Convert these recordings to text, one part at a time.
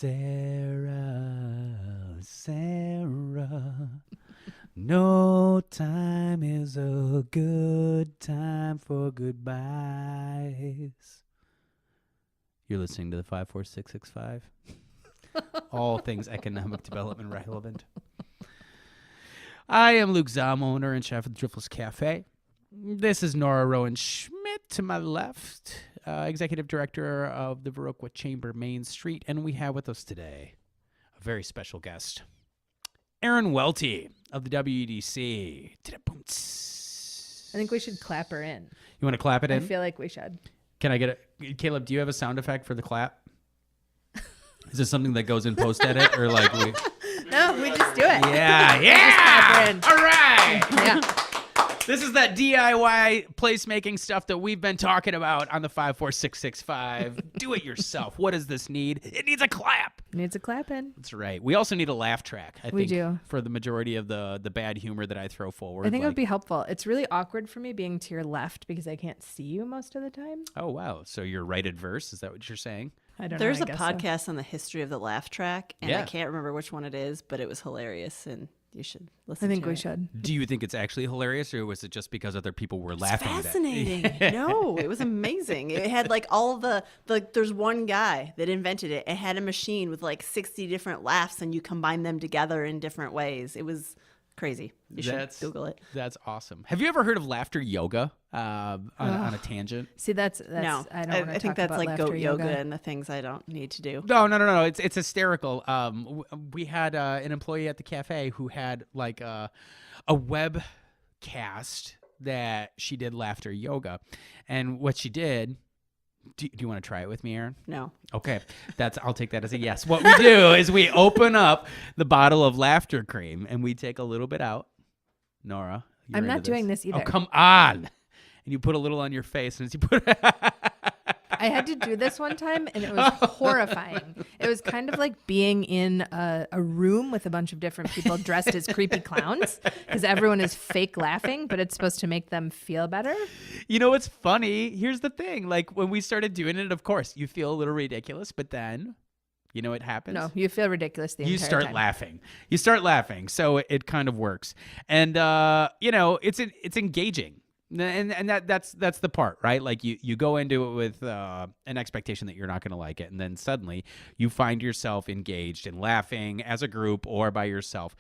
Sarah, Sarah, no time is a good time for goodbyes. You're listening to the 54665. All things economic development relevant. I am Luke Zahm, owner and chef of the Driftless Cafe. This is Nora Roughen-Schmidt to my left, executive director of the Viroqua Chamber Main Street, and we have with us today a very special guest, Errin Welty of the WEDC. I think we should clap her in. You want to clap it in? I feel like we should. Can I get it? Caleb, do you have a sound effect for the clap? Is this something that goes in post-edit or like we... No, we just do it. Yeah, We just clap her in. All right. Yeah. This is that DIY placemaking stuff that we've been talking about on the 54665. Do it yourself. What does this need? It needs a clap. Needs a clap in. That's right. We also need a laugh track, I think. We do. For the majority of the bad humor that I throw forward. I think it would be helpful. It's really awkward for me being to your left because I can't see you most of the time. Oh, wow. So you're right adverse? Is that what you're saying? I don't There's know. a podcast on the history of the laugh track, and Yeah. I can't remember which one it is, but it was hilarious, and you should listen I think to we it. should. Do you think it's actually hilarious, or was it just because other people were laughing at it? Fascinating. No, it was amazing. It had like all the there's one guy that invented it. It had a machine with like 60 different laughs, and you combine them together in different ways. It was crazy. You should Google it. That's awesome. Have you ever heard of laughter yoga on a tangent? See, that's No, I don't want to I think talk that's about like laughter goat yoga and the things I don't need to do. No. It's hysterical. We had an employee at the cafe who had like a webcast that she did laughter yoga, and what she did. Do you want to try it with me, Errin? No. Okay, I'll take that as a yes. What we do is we open up the bottle of laughter cream and we take a little bit out. Nora, you're I'm not into doing this either. Oh, come on! And you put a little on your face, and as you put I had to do this one time, and it was horrifying. It was kind of like being in a room with a bunch of different people dressed as creepy clowns because everyone is fake laughing, but it's supposed to make them feel better. You know what's funny? Here's the thing. Like, when we started doing it, of course, you feel a little ridiculous, but then, you know what happens? No, you feel ridiculous the entire time. You start laughing. So it kind of works. And, it's engaging. And that's the part, right? Like you go into it with an expectation that you're not going to like it, and then suddenly you find yourself engaged and laughing as a group or by yourself,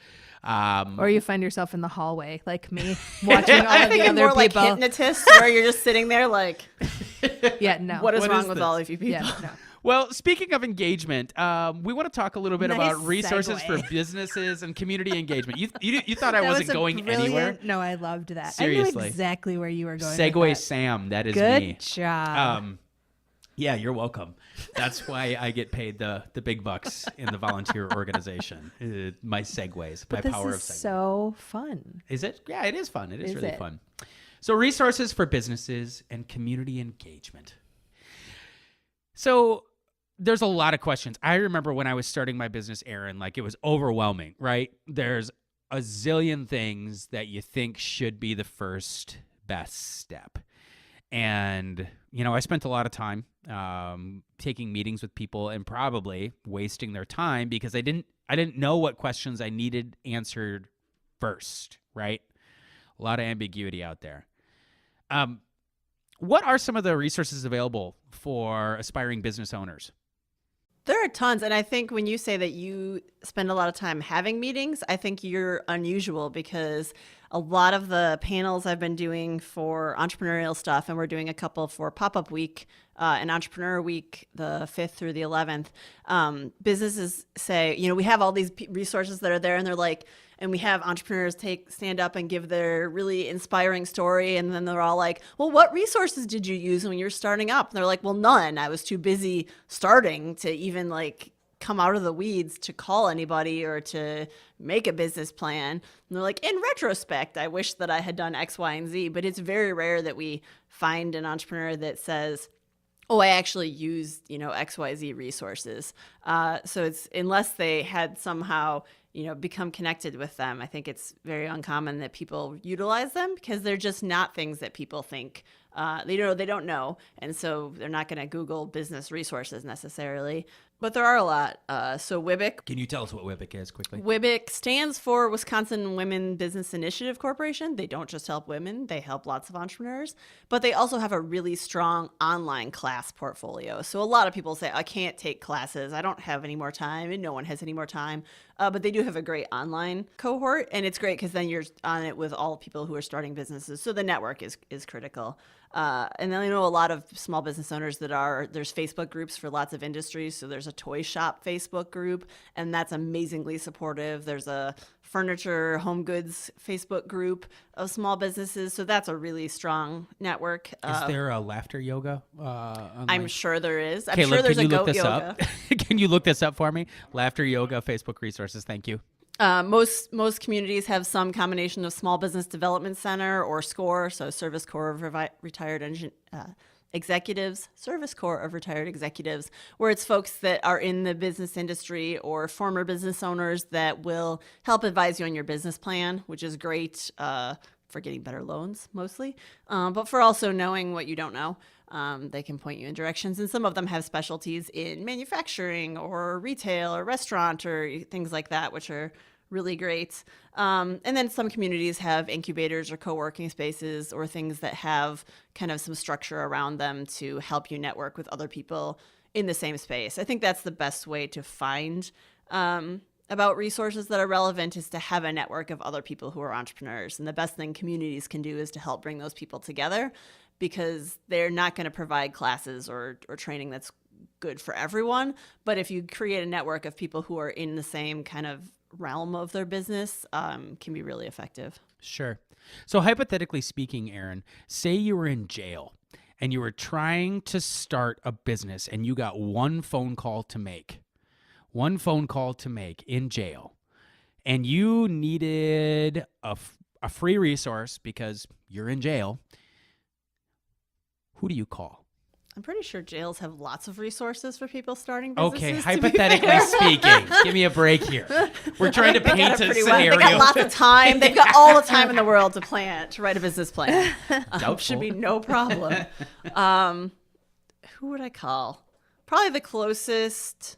or you find yourself in the hallway like me, watching all of the other more people. like hypnotists, where you're just sitting there like, Yeah, no. what is What wrong is with this? all of you people? Yeah, no. Well, speaking of engagement, we want to talk a little bit Nice about resources segue. for businesses and community engagement. You thought I That wasn't was a going brilliant- anywhere? No, I loved that. I Seriously. knew exactly where you were going. Segway with that. Sam, that is Good me. job. Yeah, you're welcome. That's why I get paid the big bucks in the volunteer organization. My segues, my But power of this is segues. so fun. Is it? Yeah, it is fun. It is really it? fun. So resources for businesses and community engagement. So there's a lot of questions. I remember when I was starting my business, Errin, like it was overwhelming, right? There's a zillion things that you think should be the first best step. And, I spent a lot of time taking meetings with people and probably wasting their time because I didn't know what questions I needed answered first, right? A lot of ambiguity out there. What are some of the resources available for aspiring business owners? There are tons. And I think when you say that you spend a lot of time having meetings, I think you're unusual because a lot of the panels I've been doing for entrepreneurial stuff, and we're doing a couple for Pop-Up Week and Entrepreneur Week, the 5th through the 11th, businesses say, we have all these resources that are there, and they're like, and we have entrepreneurs stand up and give their really inspiring story. And then they're all like, well, what resources did you use when you were starting up? And they're like, well, none. I was too busy starting to even like come out of the weeds to call anybody or to make a business plan. And they're like, in retrospect, I wish that I had done X, Y, and Z. But it's very rare that we find an entrepreneur that says, oh, I actually used, XYZ resources. So it's, unless they had somehow, become connected with them, I think it's very uncommon that people utilize them because they're just not things that people think, they don't know. And so they're not going to Google business resources necessarily. But there are a lot. So WIBIC. Can you tell us what WIBIC is quickly? WIBIC stands for Wisconsin Women Business Initiative Corporation. They don't just help women, they help lots of entrepreneurs, but they also have a really strong online class portfolio. So a lot of people say, I can't take classes, I don't have any more time, and no one has any more time. But they do have a great online cohort, and it's great because then you're on it with all people who are starting businesses. So the network is critical. And then I know a lot of small business owners there's Facebook groups for lots of industries. So there's a toy shop Facebook group, and that's amazingly supportive. There's a furniture, home goods Facebook group of small businesses. So that's a really strong network. Is there a laughter yoga? Online? I'm sure there is. I'm Caleb, sure there's can a you look goat this yoga. up? Can you look this up for me? Laughter yoga Facebook resources. Thank you. Most communities have some combination of Small Business Development Center or SCORE, so Service Corps of Retired Executives, Service Corps of Retired Executives, where it's folks that are in the business industry or former business owners that will help advise you on your business plan, which is great for getting better loans mostly, but for also knowing what you don't know. They can point you in directions, and some of them have specialties in manufacturing or retail or restaurant or things like that, which are really great. And then some communities have incubators or co-working spaces or things that have kind of some structure around them to help you network with other people in the same space. I think that's the best way to find about resources that are relevant, is to have a network of other people who are entrepreneurs. And the best thing communities can do is to help bring those people together, because they're not going to provide classes or training that's good for everyone. But if you create a network of people who are in the same kind of realm of their business, can be really effective. Sure. So hypothetically speaking, Errin, say you were in jail and you were trying to start a business and you got one phone call to make in jail, and you needed a free resource because you're in jail. Who do you call? I'm pretty sure jails have lots of resources for people starting businesses. Okay, hypothetically speaking, give me a break here. We're trying to paint a scenario. They got lots of time. They've got all the time in the world to write a business plan. Should be no problem. Who would I call? Probably the closest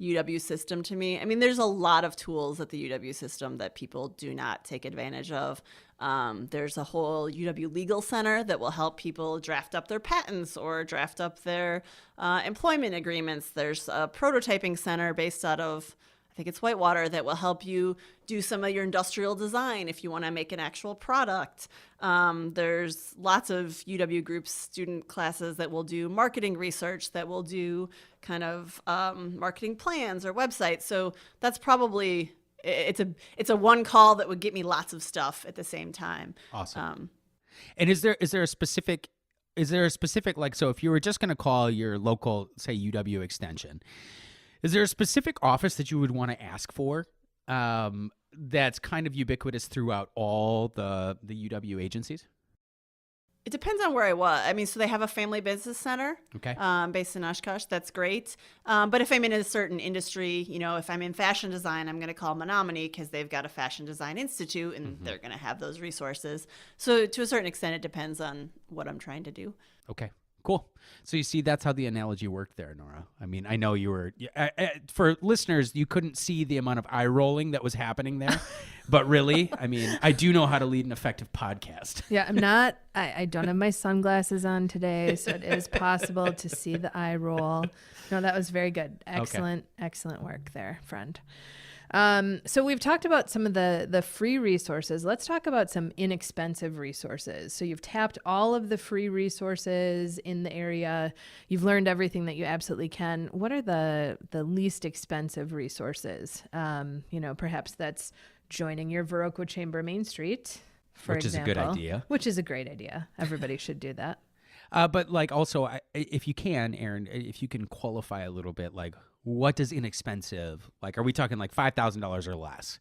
UW system to me. I mean, there's a lot of tools at the UW system that people do not take advantage of. There's a whole UW Legal Center that will help people draft up their patents or draft up their employment agreements. There's a prototyping center based out of, I think it's Whitewater, that will help you do some of your industrial design if you want to make an actual product. There's lots of UW groups, student classes that will do marketing research, that will do kind of marketing plans or websites. So that's probably... It's a one call that would get me lots of stuff at the same time. Awesome. And is there a specific like, so if you were just going to call your local, say, UW extension, is there a specific office that you would want to ask for that's kind of ubiquitous throughout all the UW agencies? It depends on where I was. I mean, so they have a family business center, okay, based in Oshkosh. That's great. But if I'm in a certain industry, if I'm in fashion design, I'm going to call Menominee because they've got a fashion design institute, and they're going to have those resources. So to a certain extent, it depends on what I'm trying to do. Okay. Cool. So you see, that's how the analogy worked there, Nora. I mean, I know you were, for listeners, you couldn't see the amount of eye rolling that was happening there, but really, I mean, I do know how to lead an effective podcast. Yeah, I don't have my sunglasses on today, so it is possible to see the eye roll. No, that was very good. Excellent work there, friend. So we've talked about some of the free resources. Let's talk about some inexpensive resources. So you've tapped all of the free resources in the area. You've learned everything that you absolutely can. What are the least expensive resources? Perhaps that's joining your Viroqua Chamber Main Street, for example. Which is a good idea. Which is a great idea. Everybody should do that. But like also, if you can, Errin, if you can qualify a little bit, like, what does inexpensive, like, are we talking like $5,000 or less?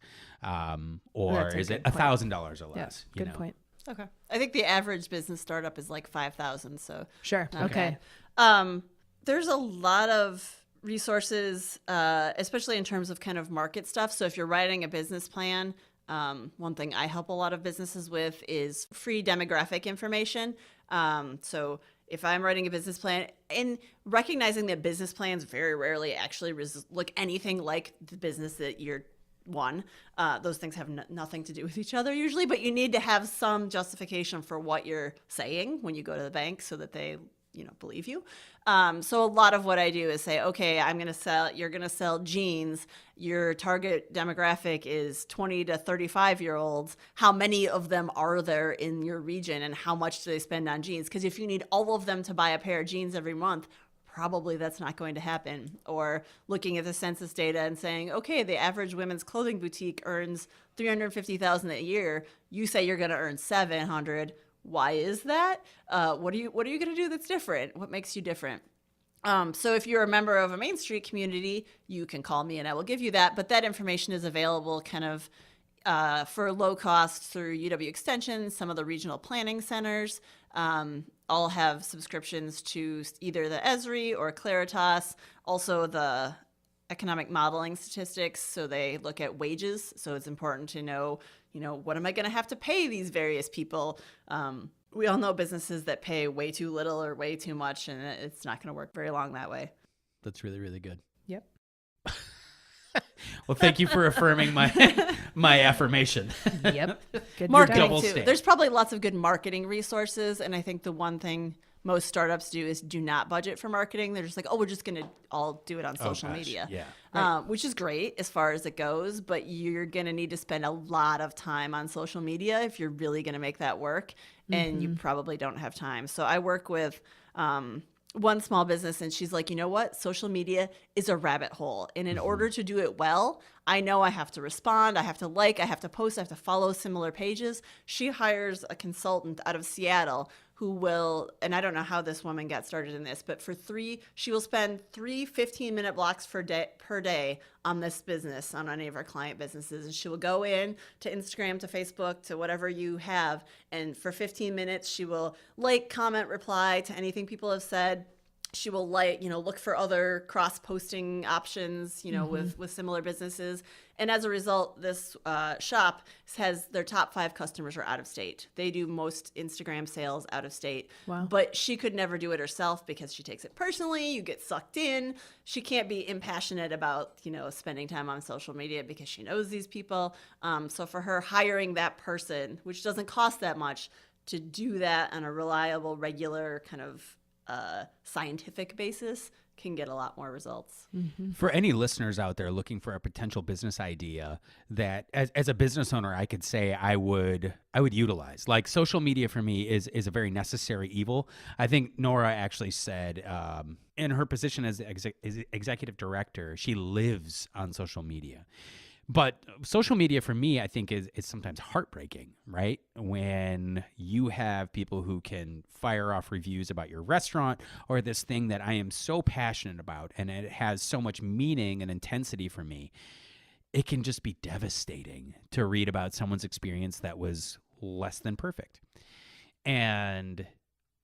Or is it $1,000 or less? Yeah, good point. Okay. I think the average business startup is like 5,000. So sure. Okay. There's a lot of resources, especially in terms of kind of market stuff. So if you're writing a business plan, one thing I help a lot of businesses with is free demographic information. So if I'm writing a business plan, and recognizing that business plans very rarely actually look anything like the business that you're those things have nothing to do with each other usually, but you need to have some justification for what you're saying when you go to the bank so that they believe you. So a lot of what I do is say, okay, you're going to sell jeans. Your target demographic is 20 to 35 year olds. How many of them are there in your region and how much do they spend on jeans? Because if you need all of them to buy a pair of jeans every month, probably that's not going to happen. Or looking at the census data and saying, okay, the average women's clothing boutique earns $350,000 a year. You say you're going to earn $700,000. Why is that? What are you going to do that's different? What makes you different? So if you're a member of a Main Street community, you can call me and I will give you that. But that information is available kind of for low cost through UW Extension. Some of the regional planning centers all have subscriptions to either the Esri or Claritas. Also the economic modeling statistics. So they look at wages. So it's important to know, what am I going to have to pay these various people? We all know businesses that pay way too little or way too much, and it's not going to work very long that way. That's really, really good. Yep. Well, thank you for affirming my affirmation. Yep. Good Marketing Double too. stand. There's probably lots of good marketing resources, and I think the one thing most startups do is do not budget for marketing. They're just like, we're just going to all do it on social media. Yeah. Which is great as far as it goes, but you're going to need to spend a lot of time on social media if you're really going to make that work, and you probably don't have time. So I work with one small business, and she's like, you know what? Social media is a rabbit hole. And in order to do it well, I know I have to respond, I have to I have to post, I have to follow similar pages. She hires a consultant out of Seattle who will, and I don't know how this woman got started in this, but she will spend 3 15-minute blocks per day on this business, on any of our client businesses. And she will go in to Instagram, to Facebook, to whatever you have. And for 15 minutes, she will comment, reply to anything people have said. She will look for other cross-posting options, with similar businesses. And as a result, this shop has their top 5 customers are out of state. They do most Instagram sales out of state. Wow. But she could never do it herself because she takes it personally. You get sucked in. She can't be impassionate about, spending time on social media because she knows these people. So for her, hiring that person, which doesn't cost that much, to do that on a reliable, regular kind of scientific basis can get a lot more results. For any listeners out there looking for a potential business idea that as a business owner, I could say I would utilize. Like, social media for me is a very necessary evil. I think Nora actually said in her position as executive director, she lives on social media. But social media for me, I think, is sometimes heartbreaking, right? When you have people who can fire off reviews about your restaurant or this thing that I am so passionate about and it has so much meaning and intensity for me, it can just be devastating to read about someone's experience that was less than perfect. And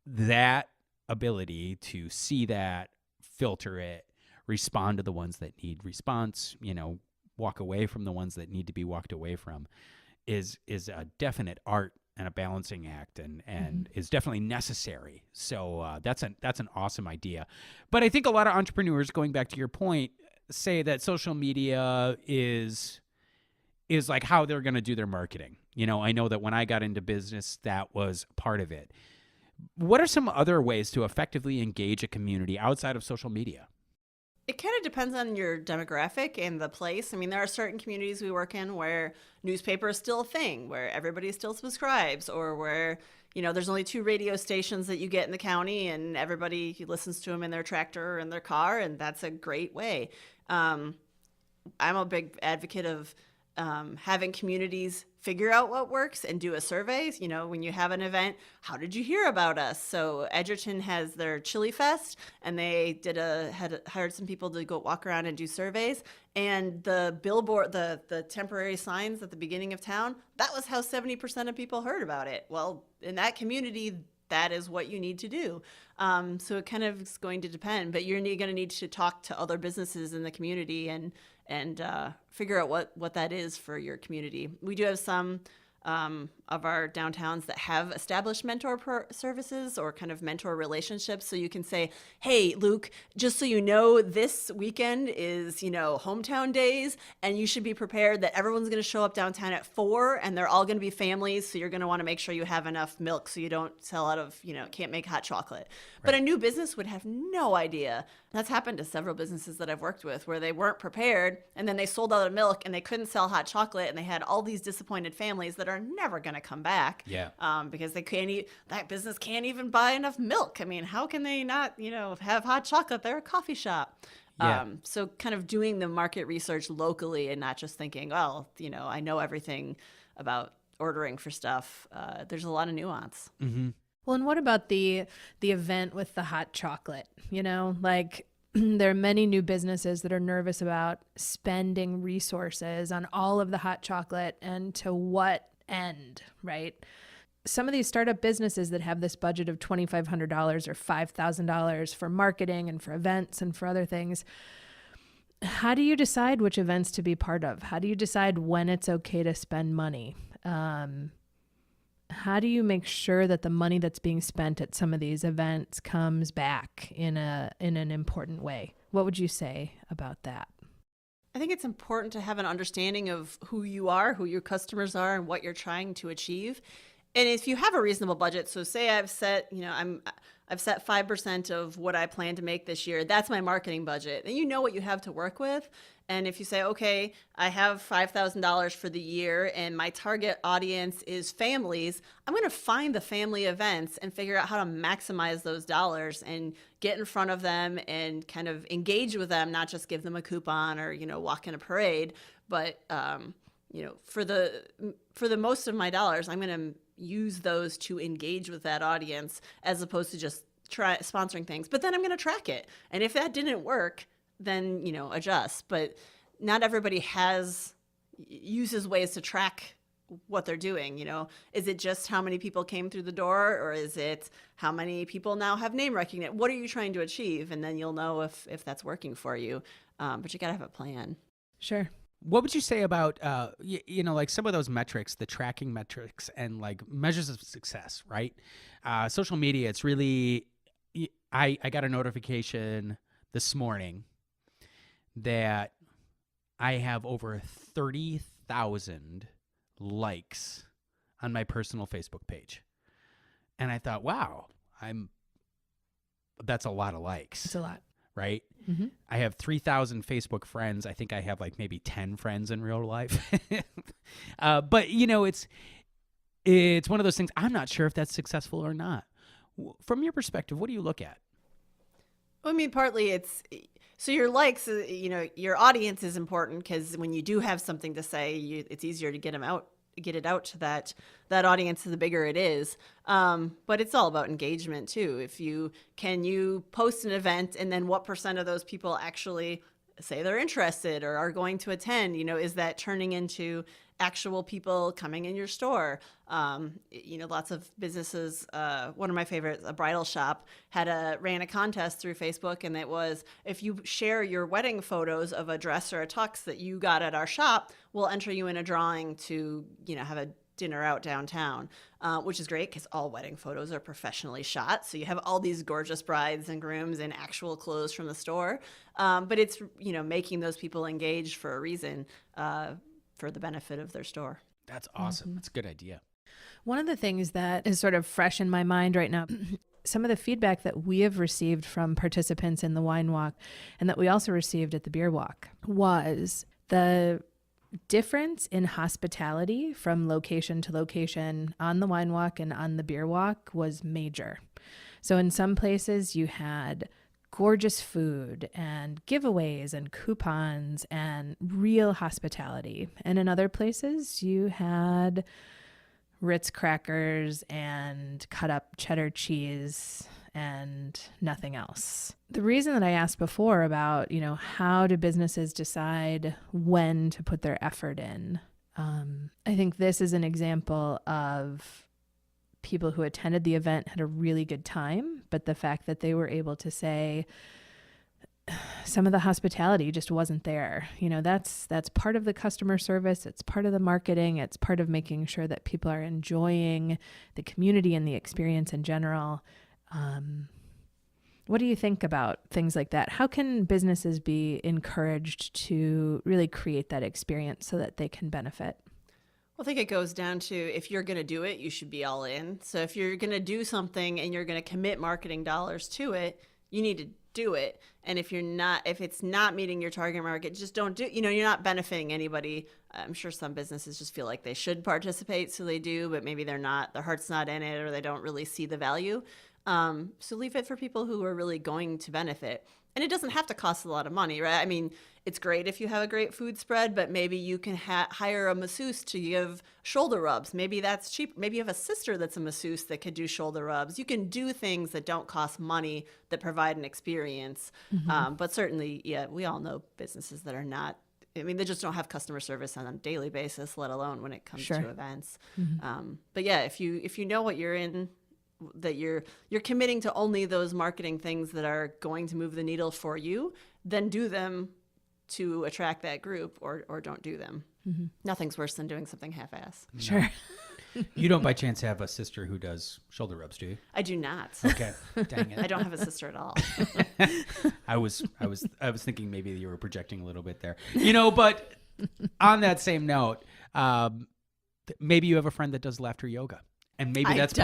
that ability to see that, filter it, respond to the ones that need response, walk away from the ones that need to be walked away from is a definite art and a balancing act and is definitely necessary. So that's an awesome idea. But I think a lot of entrepreneurs, going back to your point, say that social media is like how they're going to do their marketing. I know that when I got into business, that was part of it. What are some other ways to effectively engage a community outside of social media? It kind of depends on your demographic and the place. I mean, there are certain communities we work in where newspaper is still a thing, where everybody still subscribes, or where, there's only 2 radio stations that you get in the county and everybody listens to them in their tractor or in their car, and that's a great way. I'm a big advocate of having communities figure out what works and do a survey. When you have an event, how did you hear about us? So Edgerton has their Chili Fest, and they had hired some people to go walk around and do surveys. And the billboard, the temporary signs at the beginning of town, that was how 70% of people heard about it. Well, in that community, that is what you need to do. So it kind of is going to depend, but you're going to need to talk to other businesses in the community and figure out what that is for your community. We do have some of our downtowns that have established mentor services or kind of mentor relationships. So you can say, hey, Luke, just so you know, this weekend is, hometown days, and you should be prepared that everyone's going to show up downtown at 4 and they're all going to be families. So you're going to want to make sure you have enough milk so you don't sell out of, can't make hot chocolate. Right. But a new business would have no idea. That's happened to several businesses that I've worked with where they weren't prepared and then they sold out of milk and they couldn't sell hot chocolate and they had all these disappointed families that are never going to come back. Yeah. Because they can't that business can't even buy enough milk. I mean, how can they not, have hot chocolate? They're a coffee shop. Yeah. So kind of doing the market research locally and not just thinking, well, I know everything about ordering for stuff. There's a lot of nuance. Mm-hmm. Well, and what about the event with the hot chocolate? There are many new businesses that are nervous about spending resources on all of the hot chocolate and to what end, right? Some of these startup businesses that have this budget of $2,500 or $5,000 for marketing and for events and for other things, how do you decide which events to be part of? How do you decide when it's okay to spend money? How do you make sure that the money that's being spent at some of these events comes back in an important way? What would you say about that? I think it's important to have an understanding of who you are, who your customers are, and what you're trying to achieve. And if you have a reasonable budget, so say I've set, I've set 5% of what I plan to make this year. That's my marketing budget. And you know what you have to work with. And if you say, okay, I have $5,000 for the year and my target audience is families, I'm going to find the family events and figure out how to maximize those dollars and get in front of them and kind of engage with them, not just give them a coupon or, walk in a parade. But, for the most of my dollars, I'm going to use those to engage with that audience as opposed to just try sponsoring things. But then I'm going to track it. And if that didn't work, then, adjust. But not everybody uses ways to track what they're doing. Is it just how many people came through the door, or is it how many people now have name recognition? What are you trying to achieve? And then you'll know if that's working for you. But you got to have a plan. Sure. What would you say about, like some of those metrics, the tracking metrics and like measures of success, right? Social media, it's really, I got a notification this morning that I have over 30,000 likes on my personal Facebook page. And I thought, wow, that's a lot of likes. It's a lot. Right? Mm-hmm. I have 3,000 Facebook friends. I think I have like maybe 10 friends in real life. But it's one of those things. I'm not sure if that's successful or not. From your perspective, what do you look at? I mean, partly so your likes, your audience is important because when you do have something to say, it's easier to get it out to that audience, the bigger it is. But it's all about engagement too. Can you post an event and then what % of those people actually say they're interested or are going to attend? Is that turning into actual people coming in your store? Lots of businesses, one of my favorites, a bridal shop, ran a contest through Facebook, and it was, if you share your wedding photos of a dress or a tux that you got at our shop, we'll enter you in a drawing to, have a dinner out downtown, which is great because all wedding photos are professionally shot. So you have all these gorgeous brides and grooms in actual clothes from the store. But it's, making those people engaged for a reason, for the benefit of their store. That's awesome. Mm-hmm. That's a good idea. One of the things that is sort of fresh in my mind right now, some of the feedback that we have received from participants in the wine walk and that we also received at the beer walk was the difference in hospitality from location to location on the wine walk and on the beer walk was major. So in some places you had gorgeous food and giveaways and coupons and real hospitality. And in other places you had Ritz crackers and cut up cheddar cheese and nothing else. The reason that I asked before about, how do businesses decide when to put their effort in? I think this is an example of people who attended the event had a really good time, but the fact that they were able to say, some of the hospitality just wasn't there. That's part of the customer service. It's part of the marketing. It's part of making sure that people are enjoying the community and the experience in general. What do you think about things like that? How can businesses be encouraged to really create that experience so that they can benefit? Well, I think it goes down to, if you're going to do it, you should be all in. So if you're going to do something and you're going to commit marketing dollars to it, you need to do it. And if it's not meeting your target market, just don't do, you're not benefiting anybody. I'm sure some businesses just feel like they should participate, so they do, but maybe they're not, their heart's not in it, or they don't really see the value. So leave it for people who are really going to benefit. And it doesn't have to cost a lot of money, right? I mean, it's great if you have a great food spread, but maybe you can hire a masseuse to give shoulder rubs. Maybe that's cheap. Maybe you have a sister that's a masseuse that could do shoulder rubs. You can do things that don't cost money that provide an experience. But certainly, yeah, we all know businesses that are not, they just don't have customer service on a daily basis, let alone when it comes to events. But yeah, if you know what you're in, that you're committing to only those marketing things that are going to move the needle for you, then do them to attract that group, or don't do them. Nothing's worse than doing something half-ass. Sure. You don't by chance have a sister who does shoulder rubs, do you? I do not. Okay. Dang it. I don't have a sister at all. I was thinking maybe you were projecting a little bit there. But on that same note, maybe you have a friend that does laughter yoga. And maybe that's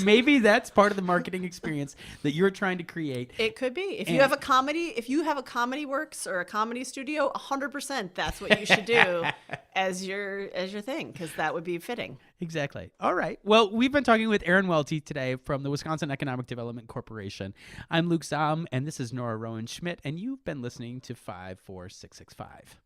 maybe that's part of the marketing experience that you're trying to create. It could be. If you have a comedy works or a comedy studio, 100% that's what you should do as your thing, because that would be fitting. Exactly. All right. Well, we've been talking with Errin Welty today from the Wisconsin Economic Development Corporation. I'm Luke Zahm, and this is Nora Roughen-Schmidt, and you've been listening to 54665.